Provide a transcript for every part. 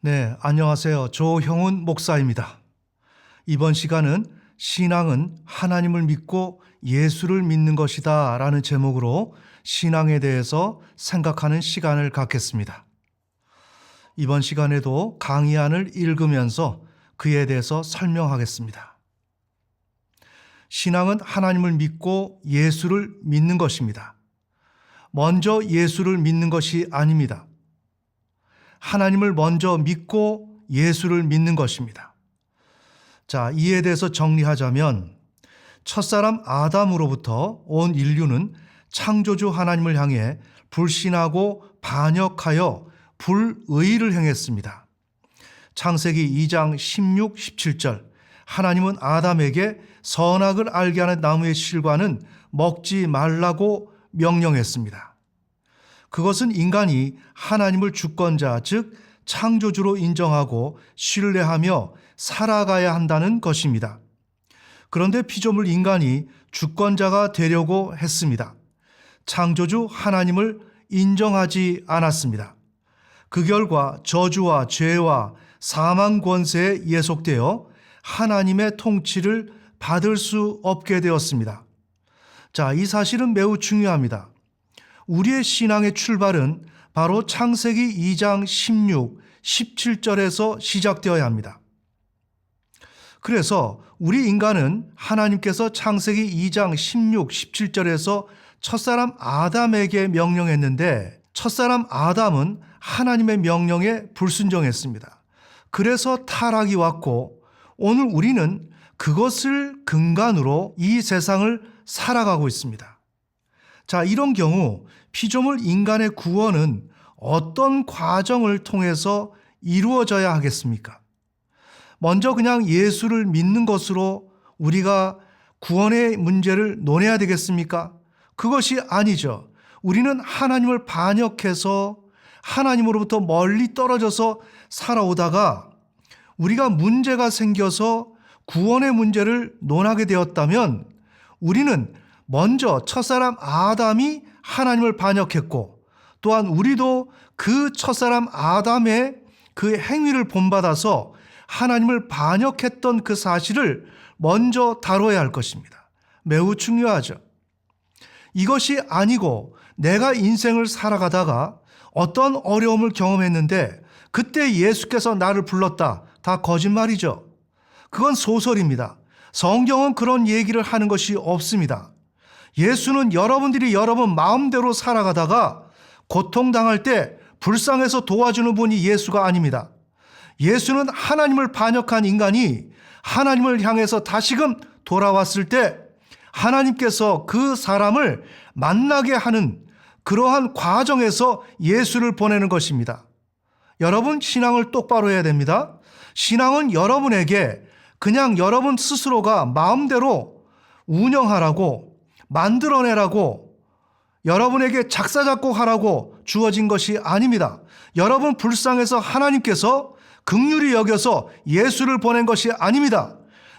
네, 안녕하세요. 조형훈 목사입니다. 이번 시간은 신앙은 하나님을 믿고 예수를 믿는 것이다 라는 제목으로 신앙에 대해서 생각하는 시간을 갖겠습니다. 이번 시간에도 강의안을 읽으면서 그에 대해서 설명하겠습니다. 신앙은 하나님을 믿고 예수를 믿는 것입니다. 먼저 예수를 믿는 것이 아닙니다. 하나님을 먼저 믿고 예수를 믿는 것입니다. 자, 이에 대해서 정리하자면 첫사람 아담으로부터 온 인류는 창조주 하나님을 향해 불신하고 반역하여 불의를 행했습니다. 창세기 2장 16, 17절 하나님은 아담에게 선악을 알게 하는 나무의 실과는 먹지 말라고 명령했습니다. 그것은 인간이 하나님을 주권자, 즉 창조주로 인정하고 신뢰하며 살아가야 한다는 것입니다. 그런데 피조물 인간이 주권자가 되려고 했습니다. 창조주 하나님을 인정하지 않았습니다. 그 결과 저주와 죄와 사망 권세에 예속되어 하나님의 통치를 받을 수 없게 되었습니다. 자, 이 사실은 매우 중요합니다. 우리의 신앙의 출발은 바로 창세기 2장 16, 17절에서 시작되어야 합니다. 그래서 우리 인간은 하나님께서 창세기 2장 16, 17절에서 첫사람 아담에게 명령했는데 첫사람 아담은 하나님의 명령에 불순종했습니다. 그래서 타락이 왔고 오늘 우리는 그것을 근간으로 이 세상을 살아가고 있습니다. 자, 이런 경우 피조물 인간의 구원은 어떤 과정을 통해서 이루어져야 하겠습니까? 먼저 그냥 예수를 믿는 것으로 우리가 구원의 문제를 논해야 되겠습니까? 그것이 아니죠. 우리는 하나님을 반역해서 하나님으로부터 멀리 떨어져서 살아오다가 우리가 문제가 생겨서 구원의 문제를 논하게 되었다면 우리는 먼저 첫사람 아담이 하나님을 반역했고 또한 우리도 그 첫사람 아담의 그 행위를 본받아서 하나님을 반역했던 그 사실을 먼저 다뤄야 할 것입니다. 매우 중요하죠. 이것이 아니고 내가 인생을 살아가다가 어떤 어려움을 경험했는데 그때 예수께서 나를 불렀다. 다 거짓말이죠. 그건 소설입니다. 성경은 그런 얘기를 하는 것이 없습니다. 예수는 여러분들이 여러분 마음대로 살아가다가 고통당할 때 불쌍해서 도와주는 분이 예수가 아닙니다. 예수는 하나님을 반역한 인간이 하나님을 향해서 다시금 돌아왔을 때 하나님께서 그 사람을 만나게 하는 그러한 과정에서 예수를 보내는 것입니다. 여러분, 신앙을 똑바로 해야 됩니다. 신앙은 여러분에게 그냥 여러분 스스로가 마음대로 운영하라고 만들어내라고 여러분에게 작사작곡하라고 주어진 것이 아닙니다. 여러분 불쌍해서 하나님께서 긍휼히 여겨서 예수를 보낸 것이 아닙니다.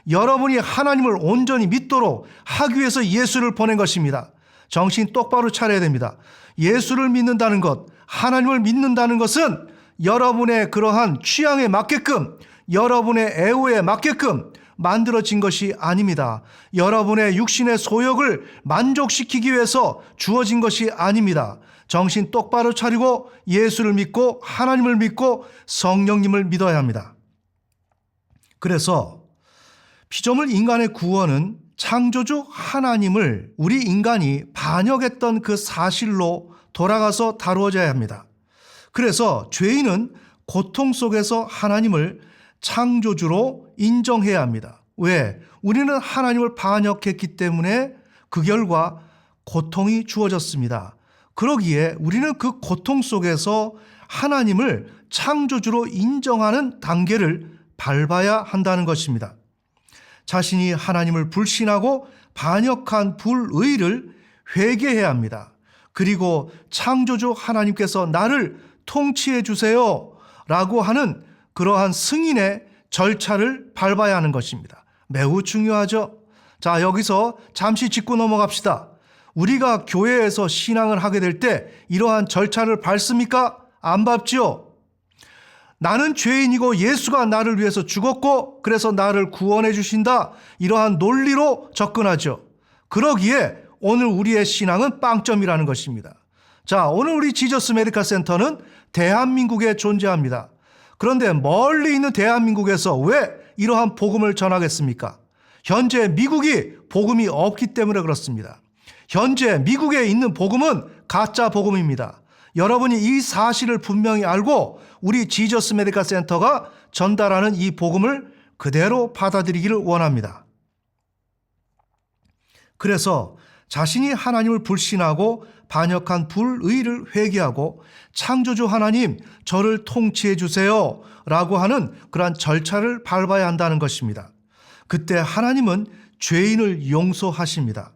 여러분이 하나님을 온전히 믿도록 하기 위해서 예수를 보낸 것입니다. 정신 똑바로 차려야 됩니다. 예수를 믿는다는 것, 하나님을 믿는다는 것은 여러분의 그러한 취향에 맞게끔 여러분의 애호에 맞게끔 만들어진 것이 아닙니다. 여러분의 육신의 소욕을 만족시키기 위해서 주어진 것이 아닙니다. 정신 똑바로 차리고 예수를 믿고 하나님을 믿고 성령님을 믿어야 합니다. 그래서 피조물 인간의 구원은 창조주 하나님을 우리 인간이 반역했던 그 사실로 돌아가서 다루어져야 합니다. 그래서 죄인은 고통 속에서 하나님을 창조주로 인정해야 합니다. 왜? 우리는 하나님을 반역했기 때문에 그 결과 고통이 주어졌습니다. 그러기에 우리는 그 고통 속에서 하나님을 창조주로 인정하는 단계를 밟아야 한다는 것입니다. 자신이 하나님을 불신하고 반역한 불의를 회개해야 합니다. 그리고 창조주 하나님께서 나를 통치해 주세요 라고 하는 그러한 승인의 절차를 밟아야 하는 것입니다. 매우 중요하죠. 자, 여기서 잠시 짚고 넘어갑시다. 우리가 교회에서 신앙을 하게 될 때 이러한 절차를 밟습니까? 안 밟지요. 나는 죄인이고 예수가 나를 위해서 죽었고 그래서 나를 구원해 주신다. 이러한 논리로 접근하죠. 그러기에 오늘 우리의 신앙은 빵점이라는 것입니다. 자, 오늘 우리 지저스 메디컬 센터는 대한민국에 존재합니다. 그런데 멀리 있는 대한민국에서 왜 이러한 복음을 전하겠습니까? 현재 미국이 복음이 없기 때문에 그렇습니다. 현재 미국에 있는 복음은 가짜 복음입니다. 여러분이 이 사실을 분명히 알고 우리 지저스 메디컬 센터가 전달하는 이 복음을 그대로 받아들이기를 원합니다. 그래서 자신이 하나님을 불신하고 반역한 불의를 회개하고 창조주 하나님 저를 통치해 주세요 라고 하는 그러한 절차를 밟아야 한다는 것입니다. 그때 하나님은 죄인을 용서하십니다.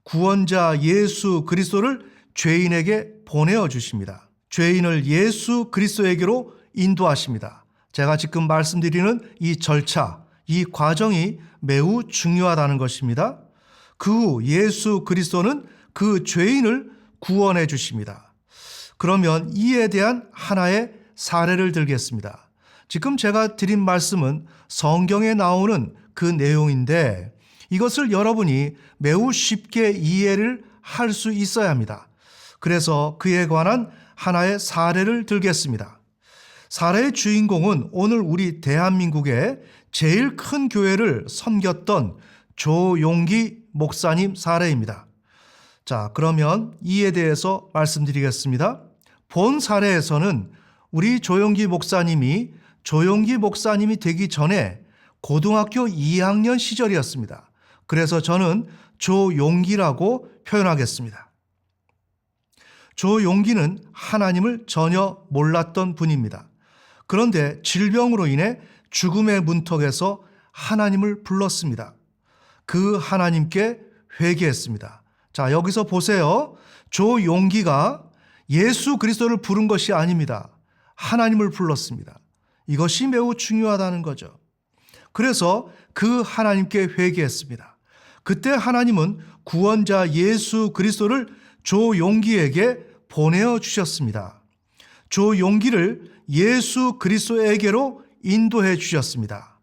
구원자 예수 그리스도를 죄인에게 보내어 주십니다. 죄인을 예수 그리스도에게로 인도하십니다. 제가 지금 말씀드리는 이 절차, 이 과정이 매우 중요하다는 것입니다. 그 후 예수 그리스도는 그 죄인을 구원해 주십니다. 그러면 이에 대한 하나의 사례를 들겠습니다. 지금 제가 드린 말씀은 성경에 나오는 그 내용인데 이것을 여러분이 매우 쉽게 이해를 할 수 있어야 합니다. 그래서 그에 관한 하나의 사례를 들겠습니다. 사례의 주인공은 오늘 우리 대한민국의 제일 큰 교회를 섬겼던 조용기 목사님 사례입니다. 자, 그러면 이에 대해서 말씀드리겠습니다. 본 사례에서는 우리 조용기 목사님이 되기 전에 고등학교 2학년 시절이었습니다. 그래서 저는 조용기라고 표현하겠습니다. 조용기는 하나님을 전혀 몰랐던 분입니다. 그런데 질병으로 인해 죽음의 문턱에서 하나님을 불렀습니다. 그 하나님께 회개했습니다. 자, 여기서 보세요. 조용기가 예수 그리스도를 부른 것이 아닙니다. 하나님을 불렀습니다. 이것이 매우 중요하다는 거죠. 그래서 그 하나님께 회개했습니다. 그때 하나님은 구원자 예수 그리스도를 조용기에게 보내어 주셨습니다. 조용기를 예수 그리스도에게로 인도해 주셨습니다.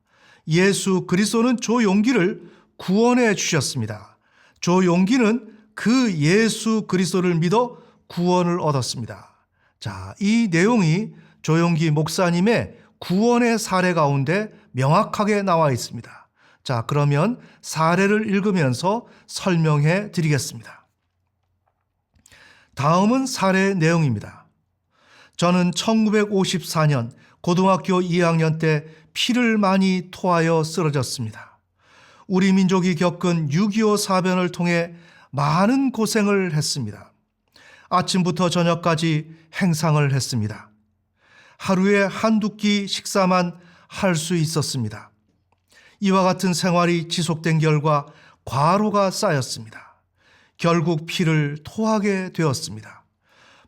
예수 그리스도는 조용기를 구원해 주셨습니다. 조용기는 그 예수 그리스도를 믿어 구원을 얻었습니다. 자, 이 내용이 조용기 목사님의 구원의 사례 가운데 명확하게 나와 있습니다. 자, 그러면 사례를 읽으면서 설명해 드리겠습니다. 다음은 사례 내용입니다. 저는 1954년 고등학교 2학년 때 피를 많이 토하여 쓰러졌습니다. 우리 민족이 겪은 6.25 사변을 통해 많은 고생을 했습니다. 아침부터 저녁까지 행상을 했습니다. 하루에 한두 끼 식사만 할 수 있었습니다. 이와 같은 생활이 지속된 결과 과로가 쌓였습니다. 결국 피를 토하게 되었습니다.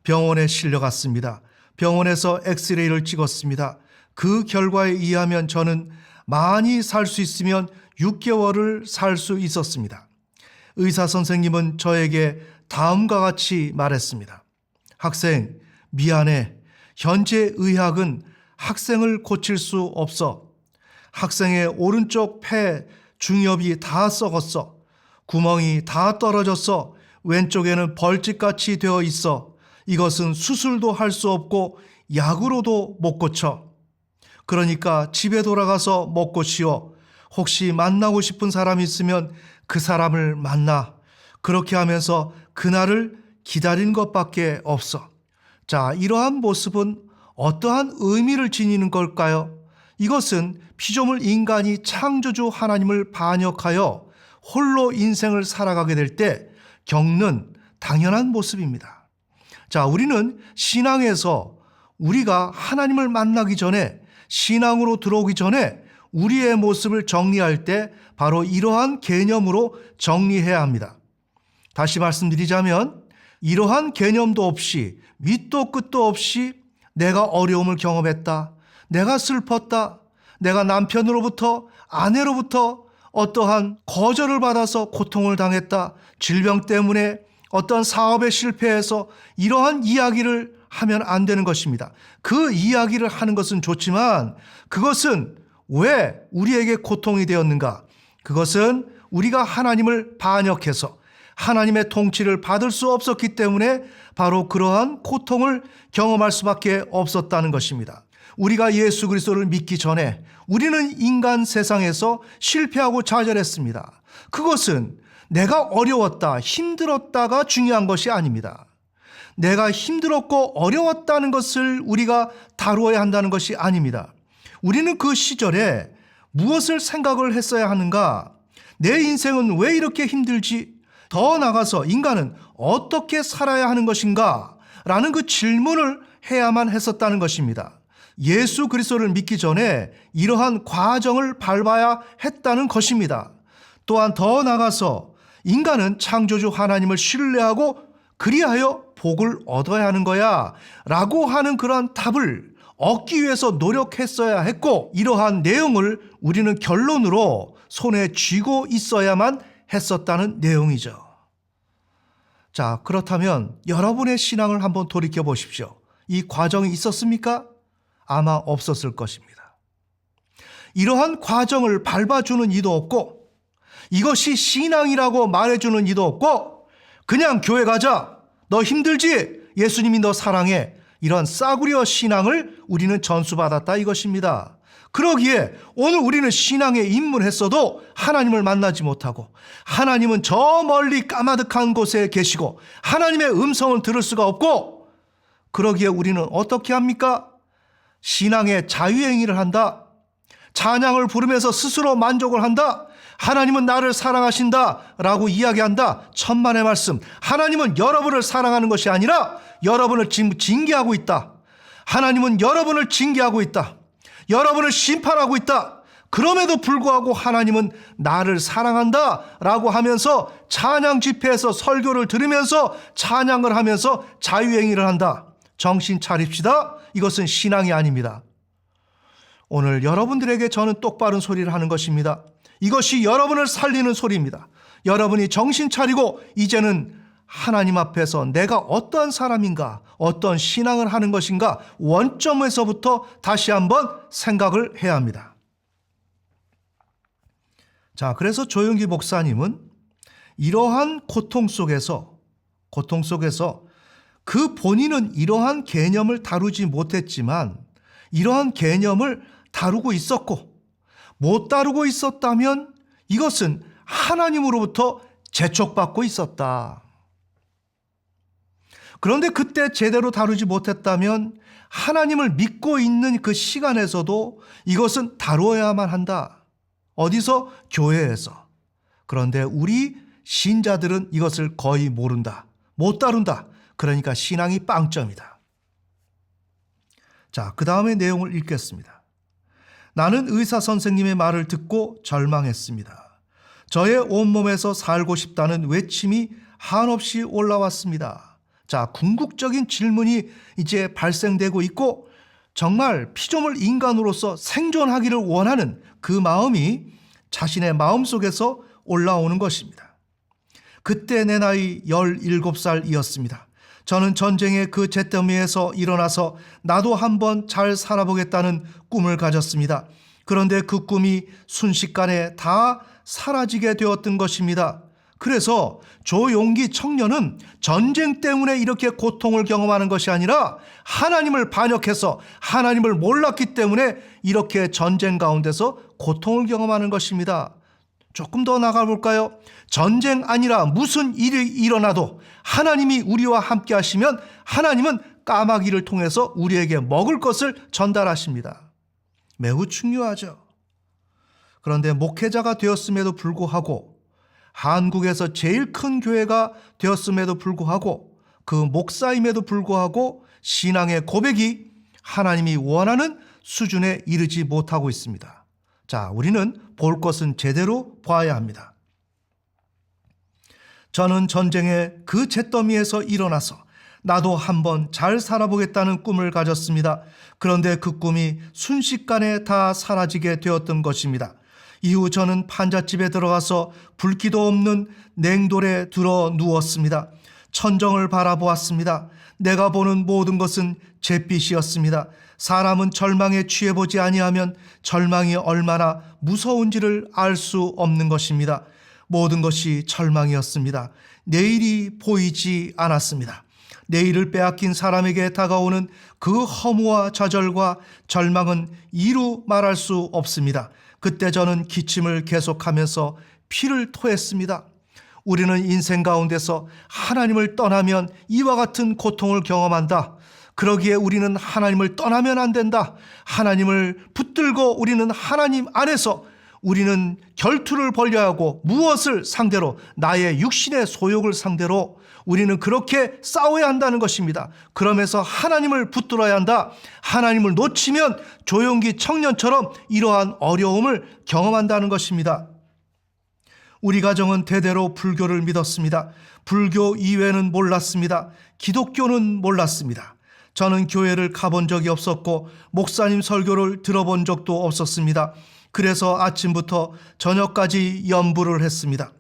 병원에 실려갔습니다. 병원에서 엑스레이를 찍었습니다. 그 결과에 의하면 저는 많이 살 수 있으면 6개월을 살 수 있었습니다. 의사 선생님은 저에게 다음과 같이 말했습니다. 학생, 미안해. 현재 의학은 학생을 고칠 수 없어. 학생의 오른쪽 폐 중엽이 다 썩었어. 구멍이 다 떨어졌어. 왼쪽에는 벌집같이 되어 있어. 이것은 수술도 할 수 없고 약으로도 못 고쳐. 그러니까 집에 돌아가서 먹고 쉬어. 혹시 만나고 싶은 사람이 있으면 그 사람을 만나. 그렇게 하면서 그날을 기다린 것밖에 없어. 자, 이러한 모습은 어떠한 의미를 지니는 걸까요? 이것은 피조물 인간이 창조주 하나님을 반역하여 홀로 인생을 살아가게 될 때 겪는 당연한 모습입니다. 자, 우리는 신앙에서 우리가 하나님을 만나기 전에, 신앙으로 들어오기 전에 우리의 모습을 정리할 때 바로 이러한 개념으로 정리해야 합니다. 다시 말씀드리자면 이러한 개념도 없이 밑도 끝도 없이 내가 어려움을 경험했다, 내가 슬펐다, 내가 남편으로부터, 아내로부터 어떠한 거절을 받아서 고통을 당했다, 질병 때문에 어떤 사업에 실패해서 이러한 이야기를 하면 안 되는 것입니다. 그 이야기를 하는 것은 좋지만 그것은 왜 우리에게 고통이 되었는가? 그것은 우리가 하나님을 반역해서 하나님의 통치를 받을 수 없었기 때문에 바로 그러한 고통을 경험할 수밖에 없었다는 것입니다. 우리가 예수 그리스도를 믿기 전에 우리는 인간 세상에서 실패하고 좌절했습니다. 그것은 내가 어려웠다, 힘들었다가 중요한 것이 아닙니다. 내가 힘들었고 어려웠다는 것을 우리가 다루어야 한다는 것이 아닙니다. 우리는 그 시절에 무엇을 생각을 했어야 하는가? 내 인생은 왜 이렇게 힘들지? 더 나아가서 인간은 어떻게 살아야 하는 것인가? 라는 그 질문을 해야만 했었다는 것입니다. 예수 그리스도를 믿기 전에 이러한 과정을 밟아야 했다는 것입니다. 또한 더 나아가서 인간은 창조주 하나님을 신뢰하고 그리하여 복을 얻어야 하는 거야 라고 하는 그러한 답을 얻기 위해서 노력했어야 했고, 이러한 내용을 우리는 결론으로 손에 쥐고 있어야만 했었다는 내용이죠. 자, 그렇다면 여러분의 신앙을 한번 돌이켜 보십시오. 이 과정이 있었습니까? 아마 없었을 것입니다. 이러한 과정을 밟아주는 이도 없고 이것이 신앙이라고 말해주는 이도 없고 그냥 교회 가자, 너 힘들지? 예수님이 너 사랑해. 이런 싸구려 신앙을 우리는 전수받았다 이것입니다. 그러기에 오늘 우리는 신앙에 입문했어도 하나님을 만나지 못하고 하나님은 저 멀리 까마득한 곳에 계시고 하나님의 음성을 들을 수가 없고, 그러기에 우리는 어떻게 합니까? 신앙의 자유행위를 한다. 찬양을 부르면서 스스로 만족을 한다. 하나님은 나를 사랑하신다 라고 이야기한다. 천만의 말씀. 하나님은 여러분을 사랑하는 것이 아니라 여러분을 지금 징계하고 있다. 하나님은 여러분을 징계하고 있다. 여러분을 심판하고 있다. 그럼에도 불구하고 하나님은 나를 사랑한다 라고 하면서 찬양 집회에서 설교를 들으면서 찬양을 하면서 자유행위를 한다. 정신 차립시다. 이것은 신앙이 아닙니다. 오늘 여러분들에게 저는 똑바른 소리를 하는 것입니다. 이것이 여러분을 살리는 소리입니다. 여러분이 정신 차리고 이제는 하나님 앞에서 내가 어떠한 사람인가, 어떤 신앙을 하는 것인가 원점에서부터 다시 한번 생각을 해야 합니다. 자, 그래서 조용기 목사님은 이러한 고통 속에서 그 본인은 이러한 개념을 다루지 못했지만 이러한 개념을 다루고 있었고, 못 다루고 있었다면 이것은 하나님으로부터 재촉받고 있었다. 그런데 그때 제대로 다루지 못했다면 하나님을 믿고 있는 그 시간에서도 이것은 다루어야만 한다. 어디서? 교회에서. 그런데 우리 신자들은 이것을 거의 모른다. 못 다룬다. 그러니까 신앙이 빵점이다. 자, 그 다음에 내용을 읽겠습니다. 나는 의사 선생님의 말을 듣고 절망했습니다. 저의 온몸에서 살고 싶다는 외침이 한없이 올라왔습니다. 자, 궁극적인 질문이 이제 발생되고 있고 정말 피조물 인간으로서 생존하기를 원하는 그 마음이 자신의 마음속에서 올라오는 것입니다. 그때 내 나이 17살이었습니다. 저는 전쟁의 그 잿더미에서 일어나서 나도 한번 잘 살아보겠다는 꿈을 가졌습니다. 그런데 그 꿈이 순식간에 다 사라지게 되었던 것입니다. 그래서 조용기 청년은 전쟁 때문에 이렇게 고통을 경험하는 것이 아니라 하나님을 반역해서 하나님을 몰랐기 때문에 이렇게 전쟁 가운데서 고통을 경험하는 것입니다. 조금 더 나가볼까요? 전쟁 아니라 무슨 일이 일어나도 하나님이 우리와 함께 하시면 하나님은 까마귀를 통해서 우리에게 먹을 것을 전달하십니다. 매우 중요하죠. 그런데 목회자가 되었음에도 불구하고 한국에서 제일 큰 교회가 되었음에도 불구하고 그 목사임에도 불구하고 신앙의 고백이 하나님이 원하는 수준에 이르지 못하고 있습니다. 자, 우리는 볼 것은 제대로 봐야 합니다. 저는 전쟁의 그 잿더미에서 일어나서 나도 한번 잘 살아보겠다는 꿈을 가졌습니다. 그런데 그 꿈이 순식간에 다 사라지게 되었던 것입니다. 이후 저는 판잣집에 들어가서 불기도 없는 냉돌에 들어 누웠습니다. 천정을 바라보았습니다. 내가 보는 모든 것은 잿빛이었습니다. 사람은 절망에 취해보지 아니하면 절망이 얼마나 무서운지를 알 수 없는 것입니다. 모든 것이 절망이었습니다. 내일이 보이지 않았습니다. 내일을 빼앗긴 사람에게 다가오는 그 허무와 좌절과 절망은 이루 말할 수 없습니다. 그때 저는 기침을 계속하면서 피를 토했습니다. 우리는 인생 가운데서 하나님을 떠나면 이와 같은 고통을 경험한다. 그러기에 우리는 하나님을 떠나면 안 된다. 하나님을 붙들고 우리는 하나님 안에서 우리는 결투를 벌여야 하고 무엇을 상대로? 나의 육신의 소욕을 상대로 우리는 그렇게 싸워야 한다는 것입니다. 그러면서 하나님을 붙들어야 한다. 하나님을 놓치면 조용기 청년처럼 이러한 어려움을 경험한다는 것입니다. 우리 가정은 대대로 불교를 믿었습니다. 불교 이외는 몰랐습니다. 기독교는 몰랐습니다. 저는 교회를 가본 적이 없었고 목사님 설교를 들어본 적도 없었습니다. 그래서 아침부터 저녁까지 연부를 했습니다.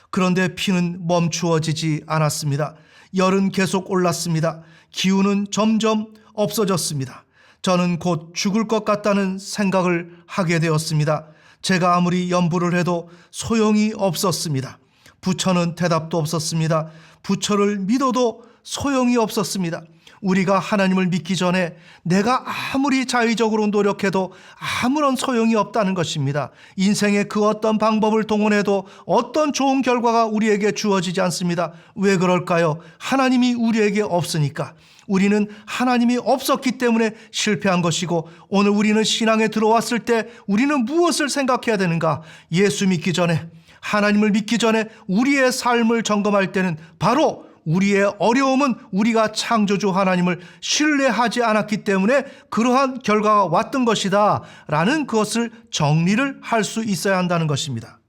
그런데 피는 멈추어지지 않았습니다. 열은 계속 올랐습니다. 기운은 점점 없어졌습니다. 저는 곧 죽을 것 같다는 생각을 하게 되었습니다. 제가 아무리 연부를 해도 소용이 없었습니다. 부처는 대답도 없었습니다. 부처를 믿어도 소용이 없었습니다. 우리가 하나님을 믿기 전에 내가 아무리 자의적으로 노력해도 아무런 소용이 없다는 것입니다. 인생의 그 어떤 방법을 동원해도 어떤 좋은 결과가 우리에게 주어지지 않습니다. 왜 그럴까요? 하나님이 우리에게 없으니까. 우리는 하나님이 없었기 때문에 실패한 것이고, 오늘 우리는 신앙에 들어왔을 때 우리는 무엇을 생각해야 되는가? 예수 믿기 전에, 하나님을 믿기 전에 우리의 삶을 점검할 때는 바로 우리의 어려움은 우리가 창조주 하나님을 신뢰하지 않았기 때문에 그러한 결과가 왔던 것이다 라는 그것을 정리를 할 수 있어야 한다는 것입니다.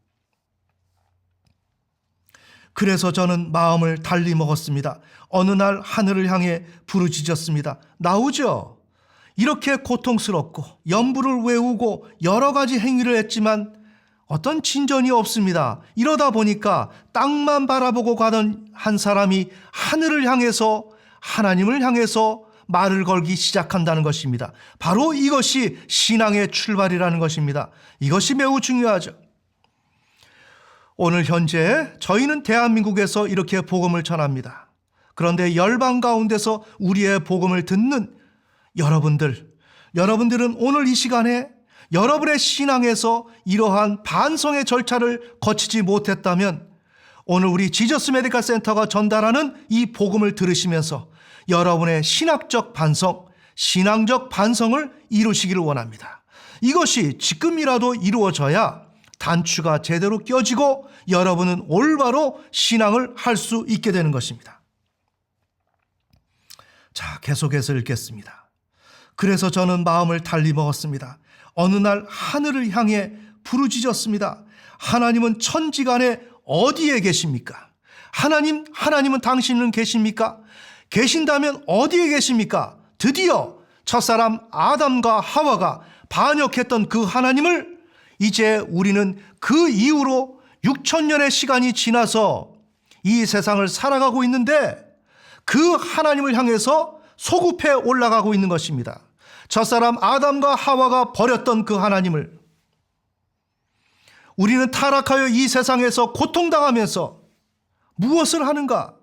그래서 저는 마음을 달리 먹었습니다. 어느 날 하늘을 향해 부르짖었습니다. 나오죠. 이렇게 고통스럽고 연부를 외우고 여러 가지 행위를 했지만 어떤 진전이 없습니다. 이러다 보니까 땅만 바라보고 가던 한 사람이 하늘을 향해서, 하나님을 향해서 말을 걸기 시작한다는 것입니다. 바로 이것이 신앙의 출발이라는 것입니다. 이것이 매우 중요하죠. 오늘 현재 저희는 대한민국에서 이렇게 복음을 전합니다. 그런데 열방 가운데서 우리의 복음을 듣는 여러분들은 오늘 이 시간에 여러분의 신앙에서 이러한 반성의 절차를 거치지 못했다면 오늘 우리 지저스 메디컬 센터가 전달하는 이 복음을 들으시면서 여러분의 신학적 반성, 신앙적 반성을 이루시기를 원합니다. 이것이 지금이라도 이루어져야 단추가 제대로 껴지고 여러분은 올바로 신앙을 할 수 있게 되는 것입니다. 자, 계속해서 읽겠습니다. 그래서 저는 마음을 달리 먹었습니다. 어느 날 하늘을 향해 부르짖었습니다. 하나님은 천지간에 어디에 계십니까? 하나님은 당신은 계십니까? 계신다면 어디에 계십니까? 드디어 첫사람 아담과 하와가 반역했던 그 하나님을 이제 우리는 그 이후로 6,000년의 시간이 지나서 이 세상을 살아가고 있는데 그 하나님을 향해서 소급해 올라가고 있는 것입니다. 첫사람 아담과 하와가 버렸던 그 하나님을 우리는 타락하여 이 세상에서 고통당하면서 무엇을 하는가?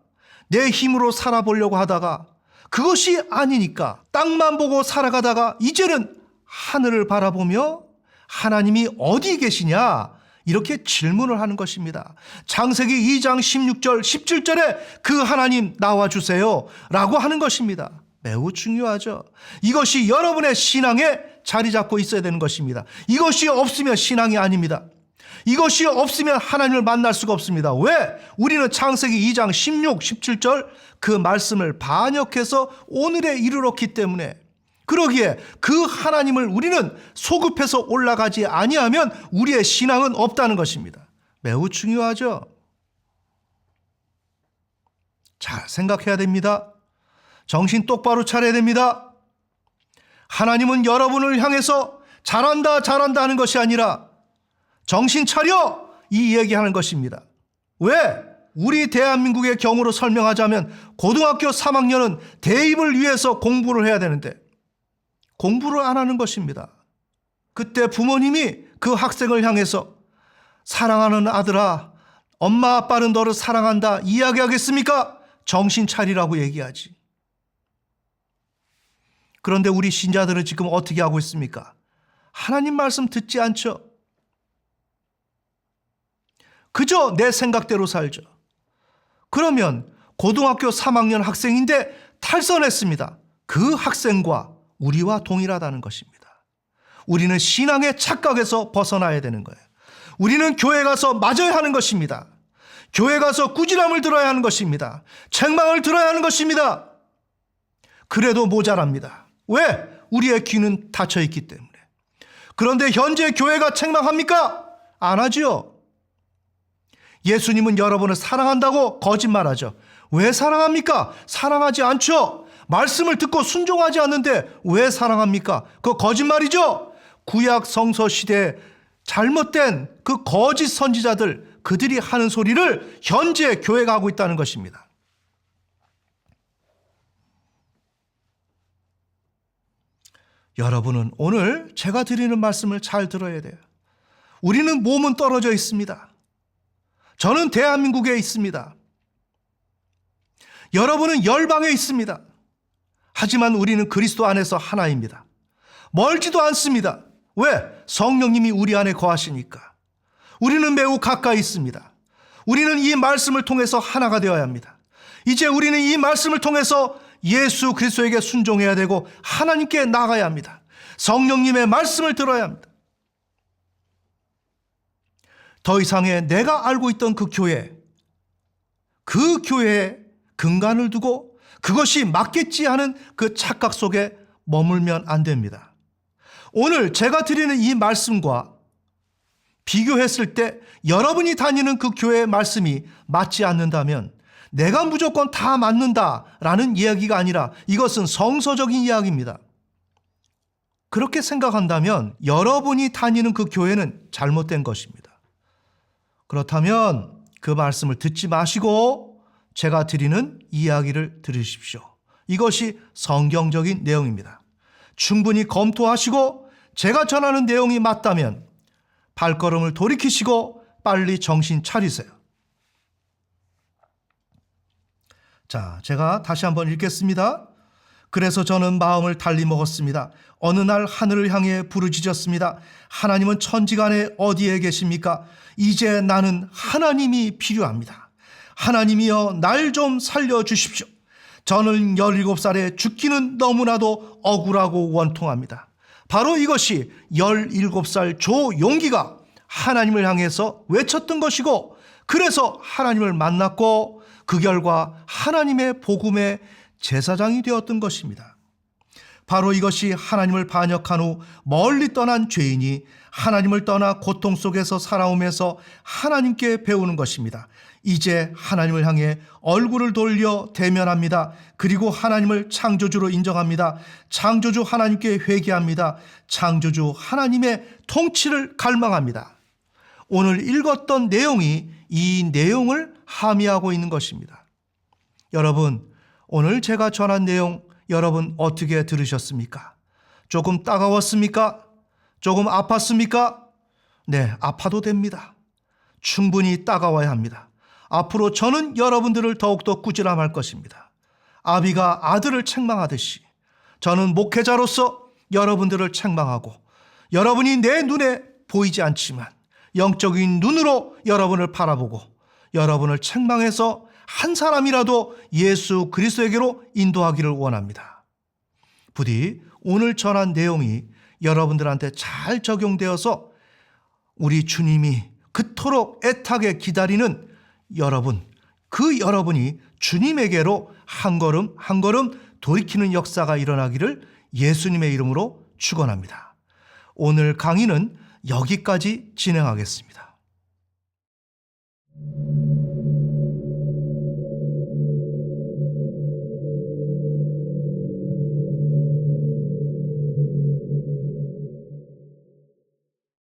내 힘으로 살아보려고 하다가 그것이 아니니까 땅만 보고 살아가다가 이제는 하늘을 바라보며 하나님이 어디 계시냐? 이렇게 질문을 하는 것입니다. 창세기 2장 16절 17절에 그 하나님 나와주세요 라고 하는 것입니다. 매우 중요하죠. 이것이 여러분의 신앙에 자리 잡고 있어야 되는 것입니다. 이것이 없으면 신앙이 아닙니다. 이것이 없으면 하나님을 만날 수가 없습니다. 왜? 우리는 창세기 2장 16, 17절 그 말씀을 반역해서 오늘에 이르렀기 때문에, 그러기에 그 하나님을 우리는 소급해서 올라가지 아니하면 우리의 신앙은 없다는 것입니다. 매우 중요하죠. 잘 생각해야 됩니다. 정신 똑바로 차려야 됩니다. 하나님은 여러분을 향해서 잘한다 하는 것이 아니라 정신 차려! 이 얘기하는 것입니다. 왜? 우리 대한민국의 경우로 설명하자면 고등학교 3학년은 대입을 위해서 공부를 해야 되는데 공부를 안 하는 것입니다. 그때 부모님이 그 학생을 향해서 사랑하는 아들아, 엄마 아빠는 너를 사랑한다 이야기하겠습니까? 정신 차리라고 얘기하지. 그런데 우리 신자들은 지금 어떻게 하고 있습니까? 하나님 말씀 듣지 않죠. 그저 내 생각대로 살죠. 그러면 고등학교 3학년 학생인데 탈선했습니다. 그 학생과 우리와 동일하다는 것입니다. 우리는 신앙의 착각에서 벗어나야 되는 거예요. 우리는 교회 가서 맞아야 하는 것입니다. 교회 가서 꾸지람을 들어야 하는 것입니다. 책망을 들어야 하는 것입니다. 그래도 모자랍니다. 왜? 우리의 귀는 닫혀 있기 때문에. 그런데 현재 교회가 책망합니까? 안 하지요. 예수님은 여러분을 사랑한다고 거짓말하죠. 왜 사랑합니까? 사랑하지 않죠. 말씀을 듣고 순종하지 않는데 왜 사랑합니까? 그거 거짓말이죠. 구약 성서 시대에 잘못된 그 거짓 선지자들, 그들이 하는 소리를 현재 교회가 하고 있다는 것입니다. 여러분은 오늘 제가 드리는 말씀을 잘 들어야 돼요. 우리는 몸은 떨어져 있습니다. 저는 대한민국에 있습니다. 여러분은 열방에 있습니다. 하지만 우리는 그리스도 안에서 하나입니다. 멀지도 않습니다. 왜? 성령님이 우리 안에 거하시니까. 우리는 매우 가까이 있습니다. 우리는 이 말씀을 통해서 하나가 되어야 합니다. 이제 우리는 이 말씀을 통해서 예수 그리스도에게 순종해야 되고 하나님께 나가야 합니다. 성령님의 말씀을 들어야 합니다. 더 이상의 내가 알고 있던 그 교회에 근간을 두고 그것이 맞겠지 하는 그 착각 속에 머물면 안 됩니다. 오늘 제가 드리는 이 말씀과 비교했을 때 여러분이 다니는 그 교회의 말씀이 맞지 않는다면 내가 무조건 다 맞는다라는 이야기가 아니라 이것은 성서적인 이야기입니다. 그렇게 생각한다면 여러분이 다니는 그 교회는 잘못된 것입니다. 그렇다면 그 말씀을 듣지 마시고 제가 드리는 이야기를 들으십시오. 이것이 성경적인 내용입니다. 충분히 검토하시고 제가 전하는 내용이 맞다면 발걸음을 돌이키시고 빨리 정신 차리세요. 자, 제가 다시 한번 읽겠습니다. 그래서 저는 마음을 달리 먹었습니다. 어느 날 하늘을 향해 부르짖었습니다. 하나님은 천지간에 어디에 계십니까? 이제 나는 하나님이 필요합니다. 하나님이여 날 좀 살려주십시오. 저는 17살에 죽기는 너무나도 억울하고 원통합니다. 바로 이것이 17살 조용기가 하나님을 향해서 외쳤던 것이고 그래서 하나님을 만났고 그 결과 하나님의 복음의 제사장이 되었던 것입니다. 바로 이것이 하나님을 반역한 후 멀리 떠난 죄인이 하나님을 떠나 고통 속에서 살아오면서 하나님께 배우는 것입니다. 이제 하나님을 향해 얼굴을 돌려 대면합니다. 그리고 하나님을 창조주로 인정합니다. 창조주 하나님께 회개합니다. 창조주 하나님의 통치를 갈망합니다. 오늘 읽었던 내용이 이 내용을 함의하고 있는 것입니다. 여러분, 오늘 제가 전한 내용 여러분 어떻게 들으셨습니까? 조금 따가웠습니까? 조금 아팠습니까? 네, 아파도 됩니다. 충분히 따가워야 합니다. 앞으로 저는 여러분들을 더욱더 꾸지람할 것입니다. 아비가 아들을 책망하듯이 저는 목회자로서 여러분들을 책망하고 여러분이 내 눈에 보이지 않지만 영적인 눈으로 여러분을 바라보고 여러분을 책망해서 한 사람이라도 예수 그리스도에게로 인도하기를 원합니다. 부디 오늘 전한 내용이 여러분들한테 잘 적용되어서 우리 주님이 그토록 애타게 기다리는 여러분, 그 여러분이 주님에게로 한 걸음 한 걸음 돌이키는 역사가 일어나기를 예수님의 이름으로 축원합니다. 오늘 강의는 여기까지 진행하겠습니다.